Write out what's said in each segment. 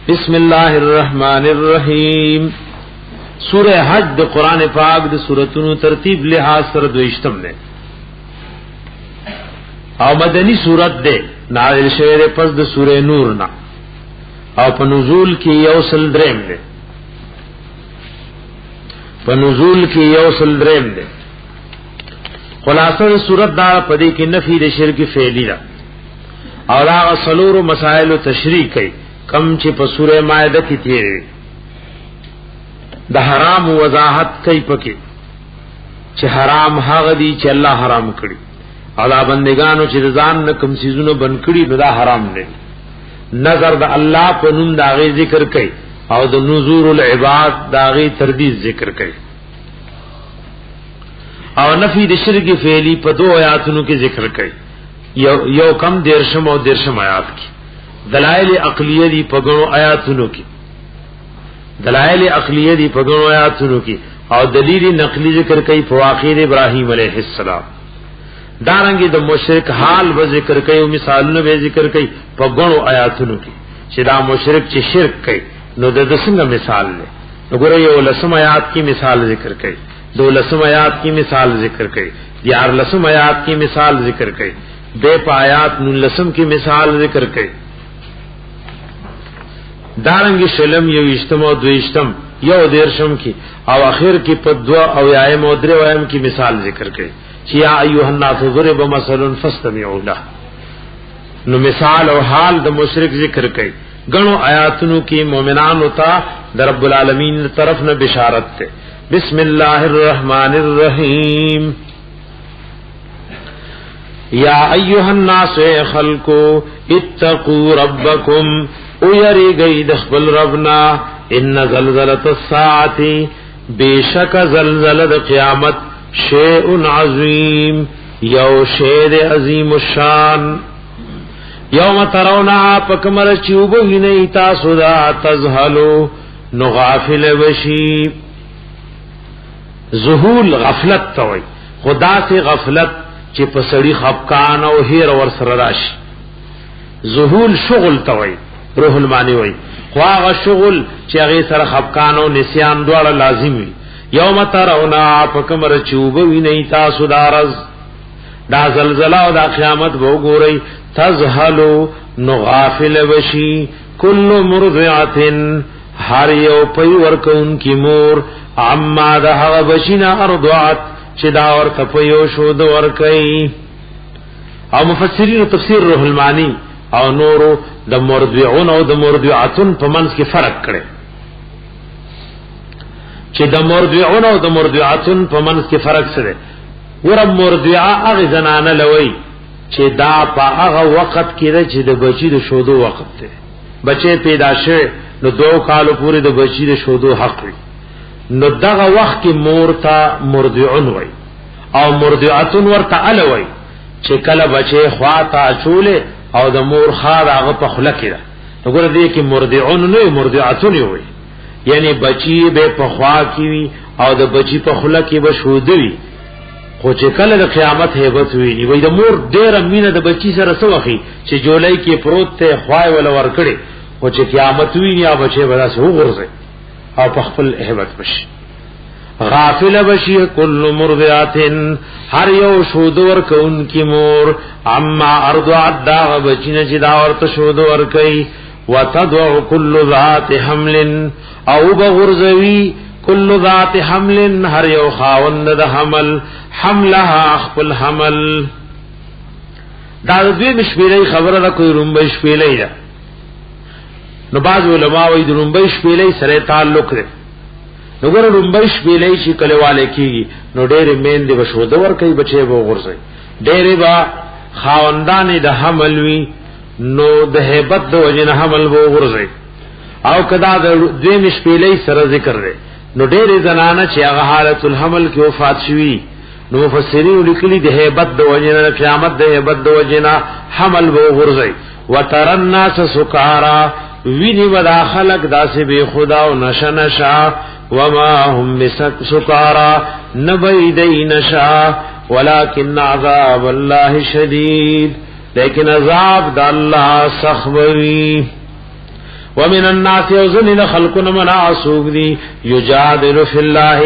بسم الله الرحمن الرحیم. سورہ حج د قران پاک د سوراتونو ترتیب لحاظ سره دویشتم ده او مدنی سورت ده، نازل شوه ده پس د سورہ نور نا، او په نزول کې یو سل دریم ده، په نزول کې یو سل دریم ده. خلاصه سورت دا پدې کې نفی د شرک فعلی ده او هغه څلورو مسائل تشریح کوي کم چې په سورہ مائده کې تیری د حرام وضاحت کوي پکې چې حرام هغه دي چې الله حرام کړی او دا بندگانو چې ځان نه کوم سيزونه بن کړی نو دا حرام دي. نظر د الله په نوم دا غي ذکر کوي او د نذور العباد دا غي تردید ذکر کوي او نفی د شرک فعلی په دو آیاتونو کې ذکر کوي. یو کم دیرشم او دیرشم آیات کې دلائل عقلیه دی پګړو آیاتونو کې، دلائل عقلیه دی پګړو آیاتونو کې او دلیل نقلی ذکر کوي فواقع ابراهیم علیه السلام. دارنګه د مشرک حال و ذکر کوي او مثالونه به ذکر کوي پګړو آیاتونو کې چې دا مشرک چې شرک کوي نو د څنګه مثال نه. وګوره یو لسم آیات کی مثال ذکر کوي، دو لسم آیات کی مثال ذکر کوي، یار لسم آیات کی مثال ذکر کوي، بے پایات نو لسم کی مثال ذکر کوي. دارنگی شلم یو اجتماع دو اجتم یو دیرشم کی او اخیر کی پدوا او یایم او درو ایم کی مثال ذکر کړي چې یا ایها الناس ضرب مثل فاستمعوا له. نو مثال او حال د مشرک ذکر کړي. غنو آیاتونو کی مومنانو ته د رب العالمین طرف نه بشارت ده. بسم الله الرحمن الرحیم. یا ایها الناس خلقوا اتقوا ربکم او یری گئی د خپل ربنا. ان زلزلۃ الساعه بیشک زلزلہ د قیامت شیء عظیم یو شیء عظیم الشان. یوم ترونها پکمر چوبو ویني تاسو دا تزهلو نو غافل وشی. ذهول غفلت توي خدا سے غفلت چې پسړی خفقان او هیر ور سره راشي. ذهول شغل توي روح المانی وای خو هغه شغل چې هغه سره خفقان او نسیان دواړه لازم وي. یوم ترونا پکمر چوب ویني تاسو دارز دا زلزلہ او دا قیامت وو ګورئ. تزهلو نو غافل وشي کل مرضعه هر یو پي ورکون کی مور عما ده هغه بشینا ارضعت چې دا ورته پيو شو د ورکي. او مفسرین تفسیر روح المانی او نورو د مرضعون او د مرضعاتن په منځ کې فرق کړي چې د مرضعون او د مرضعاتن په منځ کې فرق سره. ور مرضعه هغه زنانه لوي چې دا په هغه وخت کې ده چې د بچی د شودو وخت ده. بچي پیدا شي نو 2 کال پورې د بچی د شودو حق وي. نو دغه وخت کې مور ته مرضعون وای او مرضعاتن ورته الوي چې کله بچي خوا ته چولې او د مور خار هغه په خله کې ده. وګوره دې کې مرضعون نه مرضعاتن وي، یعنی بچي به په خوا کې وي او د بچي په خله کې به شودوي. خو چې کله د قیامت hebat وي وي د مور ډېر مینه د بچي سره سوخي چې جولای کې پروت ته خوای ول ور کړي. خو چې قیامت وي یا بچي ولا سه وګرځي او په خپل hebat بشي. غافل بشی کل مرضعاتن هر یو شود ورکون کی مور اما ارضعت دا بچینه چې دا ورته شود ورکي. وتدع كل ذات حمل او بغرزوی کل ذات حمل هر یو خاوند د حمل حملها خپل حمل. دا دوی مشبیلی خبره ده کوئی رومبه شپیلی ده. نو بعض علماء وی د رومبه شپیلی سره تعلق ده. نو ګور رومبه شپیلی چې کلیواله کیږي نو ډېر مین دی بشود ورکي بچي به غرزي. ډېر با خاوندان د حمل وی نو د hebat د وجنه حمل وو غرزي. او کدا د دوی مشپیلی سره ذکر ده نو ډېر زنانه چې هغه حالت الحمل کې وفات شوي نو مفسرین لیکلي د hebat د وجنه قیامت د hebat د وجنه حمل وو غرزي. وتر الناس سکارا ویني ودا خلق داسې به خدا او نشنشا وما هم بسکارا نبیدی نشا ولكن عذاب الله شدید لیکن عذاب د الله سخت وی. ومن الناس یوزن خلقنا مناسوک دی یجادل فی اللہ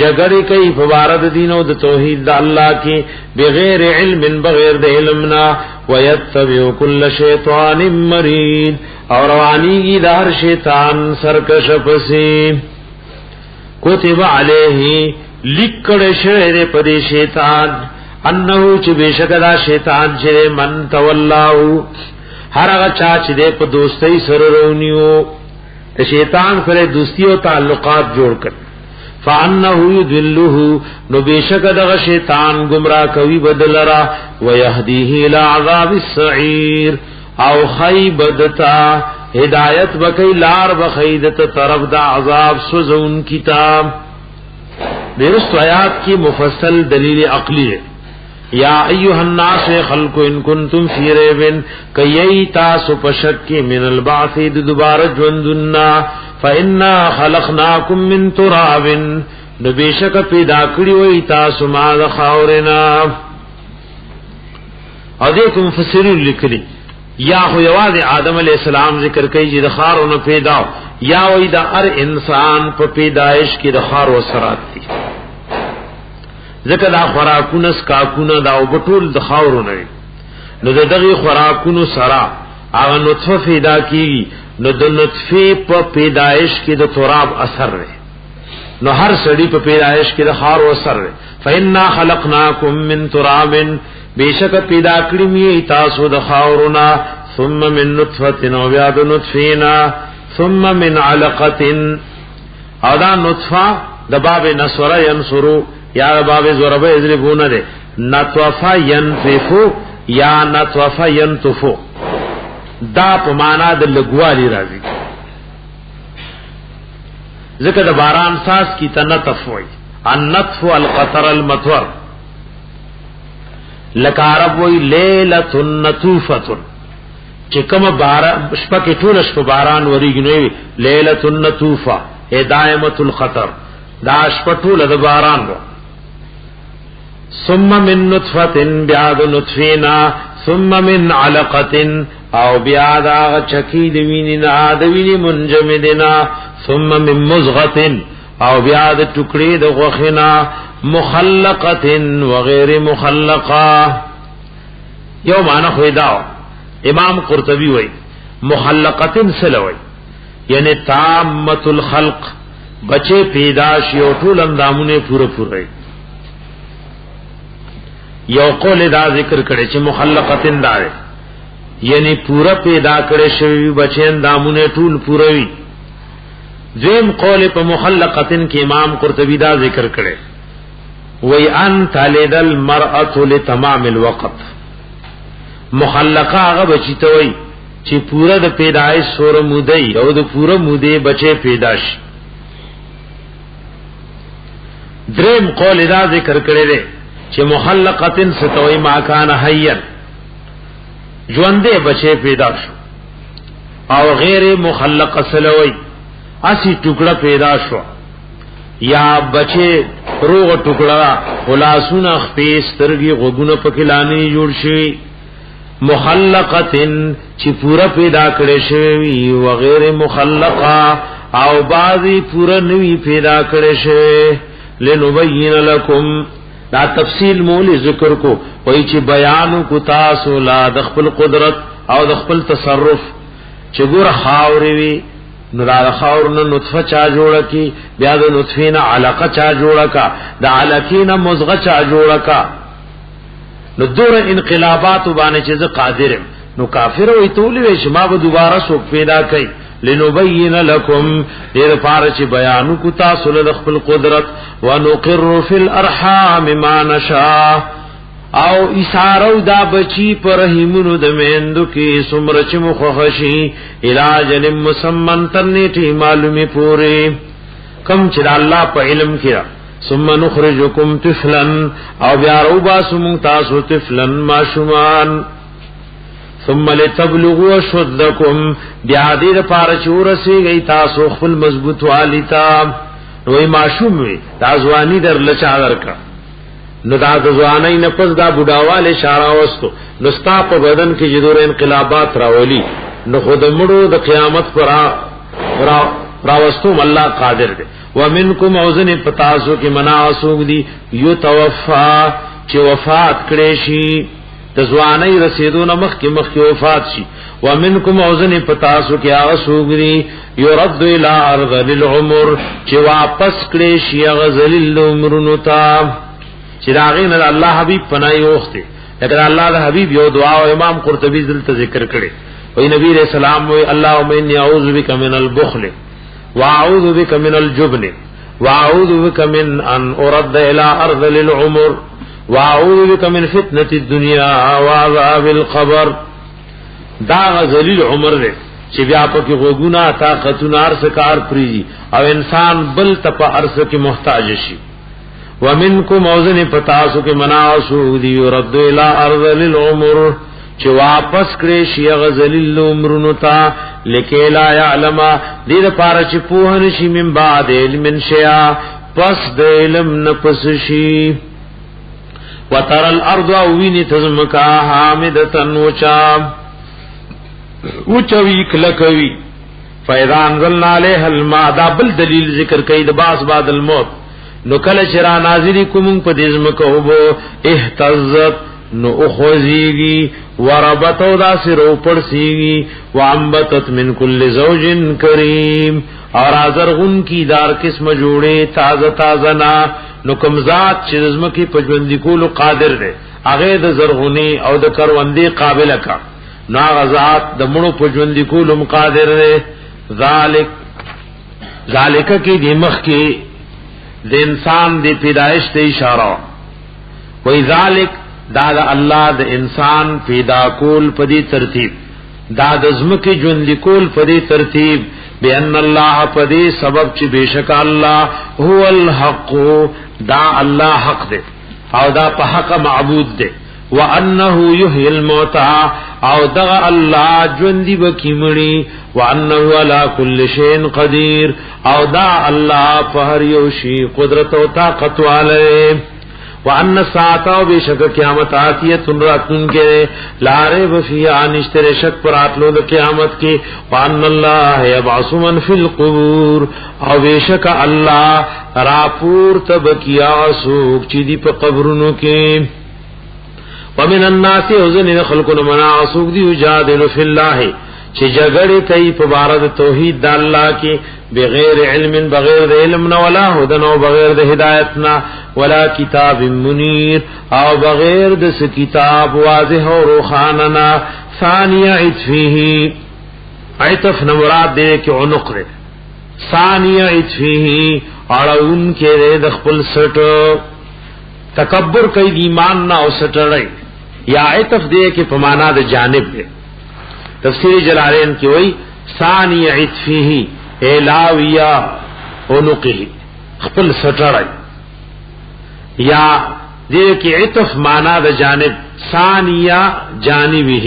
جگڑی کئی فبارد دین و توحید دا اللہ کی بغیر علم بغیر دا علمنا ویتبع کل شیطان مرید اور روانی کی دار شیطان سرکش پسی کتب علیہ لکڑ شعر پدی شیطان انہو چی بیشکدا شیطان چرے من تولاو ہر اگا چاچ دے پا دوستی سر رونیو شیطان سر دوستی و تعلقات جوڑ کر فانہو یدلہو نو بیشکدا شیطان گمراہ کوی بدلرا ویہدیہی الى عذاب السعیر او خیبدتا ہدایت بکی لار بخیدت طرف دا عذاب سوزون کتاب درست آیات کی مفصل دلیل عقلی ہے یا ایها الناس خلق ان کنتم فی ریب کئی تاسو پشک من البعث دوبارہ ژوندنا فانا خلقناکم من تراب نبیشک پیدا کړی وای تاسو ما د خاورنا او دې کوم فسرین لیکلی یا خو یواز آدم علیہ السلام ذکر کوي چې د خارونو پیدا یا وای د هر انسان په پیدائش کې د خار وسرات دي ذکر دا خوراکونه سکاکونه دا او بطول د خاورو نه نو دغه خوراکونو سرا هغه نطفه پیدا کیږي نو د نطفه په پیدائش کې د تراب اثر دی نو هر سړی په پیدائش کې د خار او اثر دی فإنا خلقناکم من تراب بیشک پیدا کړی می تاسو د خاورنا ثم من نطفه او بیا د نطفینا ثم من علقه او دا نطفه د باب نصر ينصرو یا باب ضرب یضربون دے نطفا ینففو یا نطفا ینتفو دا په معنا د لګوالی راځي ذکر د باران ساس کی تنطف وای النطف القطر المطر لکارب وای لیلۃ النطوفۃ چې کوم باران شپه کې ټول شپه باران وریږي لیلۃ النطوفہ دائمۃ القطر دا شپه ټول د باران وو ثم من نطفه بیاد نطفینا ثم من علقه او بیاد چکی دویننا دوینی منجمدنا ثم من مزغه او بیاد ټوکړي د غوخنا مخلقه وغیر مخلقه یو معنا خو دا امام قرطبی وای مخلقه سلوی یعنی تامه الخلق بچے پیدا شي او ټول اندامونه پوره یو قول دا ذکر کړي چې مخلقتن دار یعنی پورا پیدا کړي شوی بچین دامونه ټول پوروي زم قول په مخلقتن کې امام قرطبی دا ذکر کړي وی ان تلد المرأه لتمام الوقت مخلقه هغه بچی ته وی چې پورا د پیدایش سور مودی او د پورا مودی بچي پیدا شي دریم قول دا ذکر کړي دي چې مخلقتن ستوي ما کان حیان ژوندې بچي پیدا شو او غیر مخلق سلوي اسی ټوکړه پیدا شو یا بچي روغ ټوکړه خلاصونه خپې سترګي غوګونه پکې لانی جوړ شي مخلقتن چې پورا پیدا کړي شوی او غیر مخلقه او بعضی پورا نوی پیدا کړي شوی لنبین لکم دا تفصیل مولی ذکر کو وای چې بیان کو تاسو لا د خپل قدرت او د خپل تصرف چې ګور خاوري وی نو دا خاور نو نطفه چا جوړه کی بیا د نطفینا علقه چا جوړه کا د علقینا مزغه چا جوړه کا نو دور انقلابات باندې چې قادر نو کافر وي تول وی شما به دوباره سو پیدا کړي لنبین لکم دیر پارچ بیانو کو تاسو له خپل قدرت ونقر فی الارحام ما نشاء او اشارو دا بچی پر رحمونو د میندو کې سمرچ مخخشی علاج مسمن تنیټی معلومی پوری کم چې الله په علم کې ثم نخرجکم طفلا او بیا روبا سم تاسو طفلا ماشومان ثم لتبلغوا شدکم بیا دې لپاره چې ورسیږي تاسو خپل مضبوط والیتا نوې معشوم وي تاسوانی در لچا درکا نو دا ځوانای نه پس دا بډاواله اشاره واستو نو ستا په بدن کې جوړ انقلابات راولي نو خود مړو د قیامت پر راوستوم الله قادر دی. ومنکم اوزن پتاسو کې مناسوک دی یو توفا چې وفات کړي شي د ځواني رسیدونه مخکې وفات شي. ومنکم اوزن پتاسو کې هغه سوق دی يرد الى ارض للعمر چې واپس کړي شي هغه ذلیل عمرونو ته چې راغین الله حبیب پناه وخته. لکه الله د حبیب یو دعا او امام قرطبی دلته ذکر کړي وی نبی رسول الله وی اللهم انی اعوذ بک من البخل واعوذ بک من الجبن واعوذ بک من ان ارد الى ارض للعمر واعوذ بک من فتنه الدنيا وعذاب القبر. دا ذلیل عمر دے چې بیا په کې غوګونه طاقتونه ارس کار پریږي او انسان بل ته په ارس کې محتاج شي. ومنکم اوزن پتاسو کې مناسو دی رد الى ارض للعمر چې واپس کړي شي غذلیل عمرونو ته لکه لا يعلم دې لپاره چې په نشي من بعد علم شيا پس د علم نه پس شي. وتر الارض وین تزمکا حامدتن وچوي کلکوي فاذا انزلنا عليها الماء. دا بل دلیل ذکر کوي د باس بعد الموت. نو کله چې را نازلی کوم په دې زمکو بو اهتزت نو اخوزیگی وربتو دا سرو پرسیگی وعنبتت من کل زوج کریم اور آزرغن کی دار قسم جوڑے تازہ تازہ نا نو کمزات چی رزمکی پجوندی کولو قادر دے اغید زرغنی او دا کروندی قابل کا نو آغازات دا منو پجوندی کولو مقادر دے. ذالک کی دی مخ کی دی انسان دی پیدائش دی اشارہ وی ذالک دا دا اللہ دا انسان پیدا کول پدی ترتیب دا دزمکی جوندی کول پدی ترتیب بان اللہ پدی سبب چی بیشک اللہ هو الحق دا اللہ حق دے او دا پا حق معبود دے. وانه یحیی الموتى او دا اللہ جوندی بکی مڑی وانه علی کل شیء قدیر او دا اللہ پہر یوشی قدرت و طاقت والے. وان الساعه بشک قیامت آتیت راتن کے لارے وفیا نشتر شک پر اتلو د قیامت کی. وان اللہ یبعث من فی القبور او بشک اللہ راپور تب کیا سوق چی دی په قبرونو کې. ومن الناس وزن خلقنا مناسوق دی یجادل فی اللہ چې جګړه کوي په بار د توحید د الله کې بغیر علم بغیر د علم نه ولا هدن او بغیر د هدایت نه ولا کتاب منیر او بغیر د کتاب واضح او روخاننا. ثانیه عطفه عطف نه مراد دې کې عنق ده. ثانیه عطفه اړون کې د خپل سټ تکبر کوي ایمان نه او سټړی یا عطف دې کې په معنا د جانب ده. تفسیر جلالین کی وئی ثانی عطفه الاویا عنقه خپل سټړی یا دې کې عطف معنا د جانب ثانیه جانبه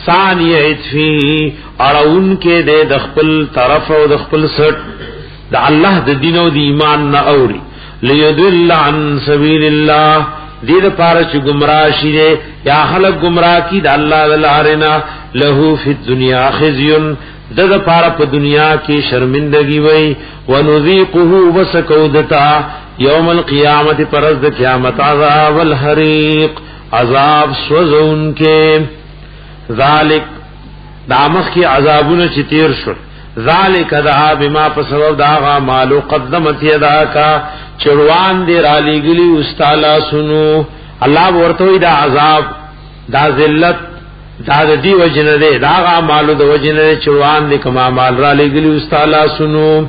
ثانی عطفه اړون کې د خپل طرف او د خپل سټ د الله د دین او د ایمان نه اوري ليدل عن سبیل الله دې د پاره چې گمراه شي یا خلق گمراه کی د الله ولارنا له فی الدنیا خزي د پاره په دنیا کې شرمندگی وای ونذيقه وسکودتا یوم القیامت پرز د قیامت عذاب الحریق عذاب سوزون کې. ذالک دامخ کی عذابونه چې تیر شو ذالک دا بما په سبب دا مالو قدمت یدا کا چروان دی را لګلی استالا سنو الله ورته دا عذاب دا ذلت دا دی وجنه دی دا مالو د وجنه چروان دی کما مال را لګلی استالا سنو.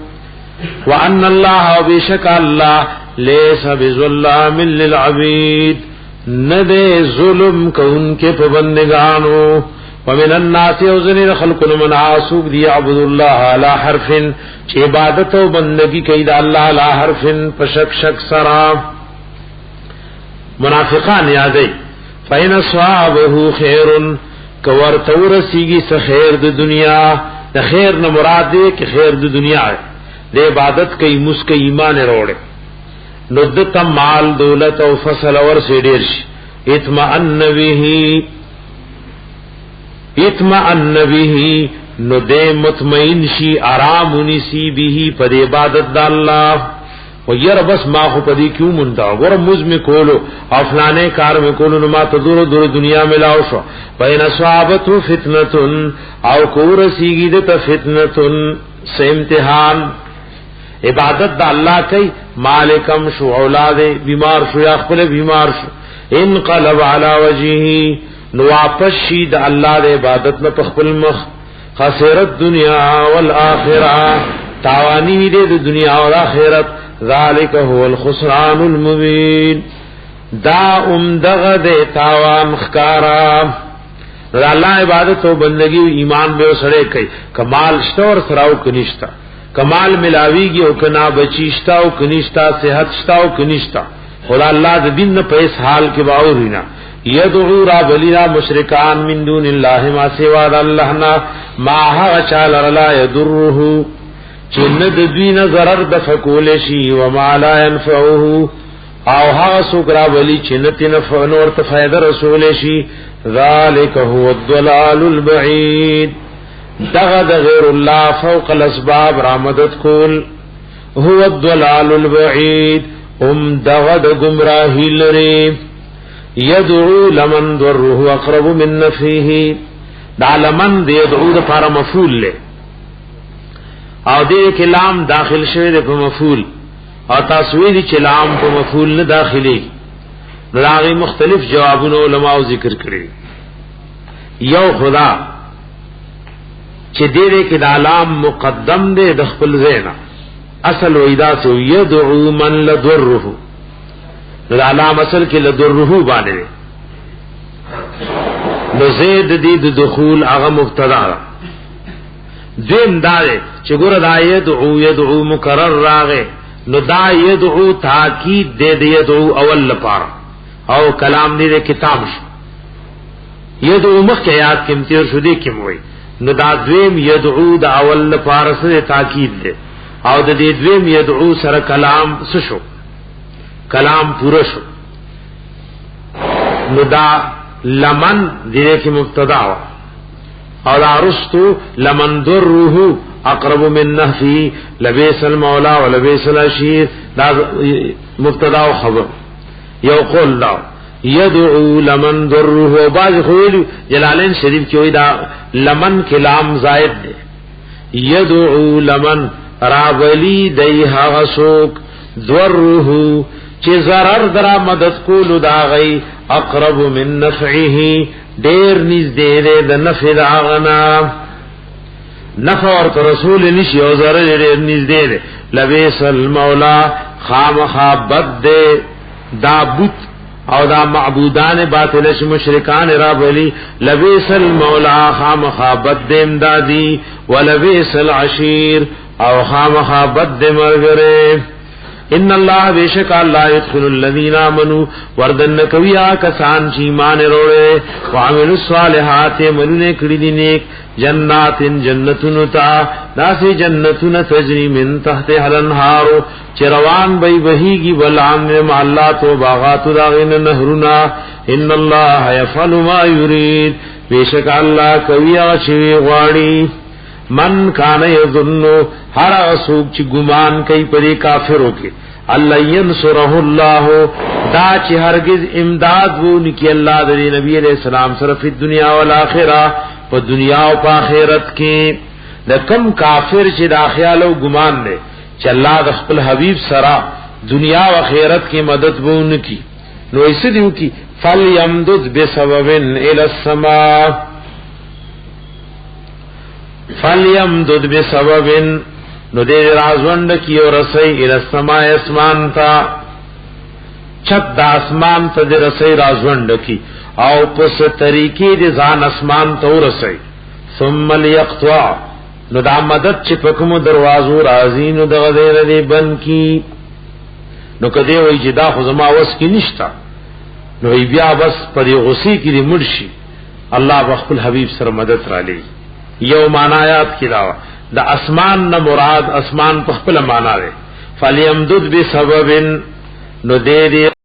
وان الله بشک الله لیس بظلام للعبید ندے ظلم کون کے پابندگانو. ومن الناس وزن خلق من عاصوب دی عبد الله على حرف چه عبادت و بندگی کئی دا اللہ على حرف پشک شک سرا. منافقان یادی فین صحابه خیر کور تورسیگی سخیر د دنیا د خیر نہ مراد دے کہ خیر د دنیا ہے دے عبادت کئی مسک ایمان روڑے ندت مال دولت او فصل اور سے ډیر شي اطمئن به اطمئن به نو دے مطمئن شي آرام نسی به پر عبادت د الله و ير بس ما خو پدی کیوں مندا ور مز میں کولو او فلانے کار میں کولو نو ما تدور دور دنیا میں لاو شو بین صحابت فتنتن او کور سیگی دت فتنتن سے امتحان عبادت دا اللہ کئی مالکم شو اولاد بیمار شو یا خپل بیمار شو انقلب علی وجهه نو واپس شي د الله د عبادت نه خپل مخ خسرت دنیا والآخرہ تاوانی دے دنیا اور آخرت ذالک هو الخسران المبین دا دغه دے تاوان خکارا اللہ عبادت و بندگی و ایمان بے سڑے کئی کمال شتا اور سراو کنشتا کمال ملاوی گی او کنا بچیشتا او کنشتا صحت شتا او کنشتا خدا اللہ دا دن پیس حال کے باورینا یدعو را بلینا مشرکان من دون اللہ ما سوا دا اللہنا ما حق چال رلا یدرہو چند دوین ضرر دفکول شی وما لا ینفعوه او حق سکرا بلی چند نفع نور تفید رسول شی ذالک هو الضلال البعید دغد غیر اللہ فوق الاسباب رامدت کول هو الضلال البعید دغد گمراہی لری یدعو لمن ضره اقرب من نفعه دا لمن دی یدعو دا پارا مفعول لے او دے کلام داخل شوی دے پا مفعول او تاسوی دی چلام پا مفعول نہ داخلی داغی مختلف جوابون علماء ذکر کری یو خدا چی دے دے کہ دا لام مقدم دے دخپل زینا اصل ویدا سے یدعو من لضره علام اصل کے لضره بانے نو زید دی دخول اغا مبتدا دیم دارے چگور دا یدعو مکرر راغے نو دا یدعو تاکید دے دے یدعو اول لپارا او کلام دے کتاب شو یدعو مخیات کم تیر شو دے کم ہوئی نو دا دویم یدعو دا اول لپارا سے تاکید دے او دا دے دویم یدعو سر کلام سشو کلام پورا شو نو دا لمن دیرے کی مبتدا اور رستو لمن ضره اقرب من نفعه لبئس المولى ولبئس العشير دا مبتدا و خبر یو قول دا یدعو لمن ضره باز خویل جلالین شریف کی ہوئی دا لمن کلام زائد دے یدعو لمن رابلی دیها غسوک ضره چی ضرر درا مدد کولو دا غی اقرب من نفعه دیر نیز دے دے دا نفع دا غنا نفع ورک رسول نشی او ضرر دیر نیز دے دے لبیس المولا خام خوابت دے دا بت او دا معبودان باطلش مشرکان رب علی لبیس المولا خام خوابت دے امدادی ولبیس العشیر او خام خوابت دے مرگرے ان اللہ بیشک اللہ یدخل الذین آمنوا وردن کویا کسان چی ایمان روڑے وعملوا الصالحات مننے کڑی دی نیک جنات جنتن تا داسی جنتن تجری من تحت الانہار چروان بی بہیگی بلعن معلات و باغات داغین نہرنا ان اللہ یفعل ما یرید بیشک اللہ کویا چوی غاڑی من کان یظنو ہر اسوک چی گمان کئی پری کافروں کے اللہ ینصرہ اللہ دا چی ہرگز امداد وہ نکی اللہ دلی نبی علیہ السلام صرف الدنیا والآخرہ پا دنیا و پا آخرت کے دا کم کافر چی دا خیال و گمان دے چی اللہ دا خپل حبیب سرا دنیا و آخرت کی مدد وہ نکی نو اس دیو کی فَلْيَمْدُدْ بِسَبَبٍ إِلَى السَّمَاءِ فَلْيَمْدُدْ بِسَبَبٍ نو دے رازوند کی اور رسی الى السماء اسمان تا چھت دا اسمان تا دے رسی رازوند کی او پس طریقی دے زان اسمان تا رسی ثم لیقطع نو دا مدد چی پکم دروازو رازی نو دا غدیر دے بن کی نو کدے وی جدا خزما وس کی نشتا نو ای بیا بس پدی غصی کی دی مرشی اللہ بخل حبیب سر مدد را لی یو معنایات کی داوا دا اسمان نہ مراد اسمان پخپل مانا رے فلیمدد بسبب نو دے دے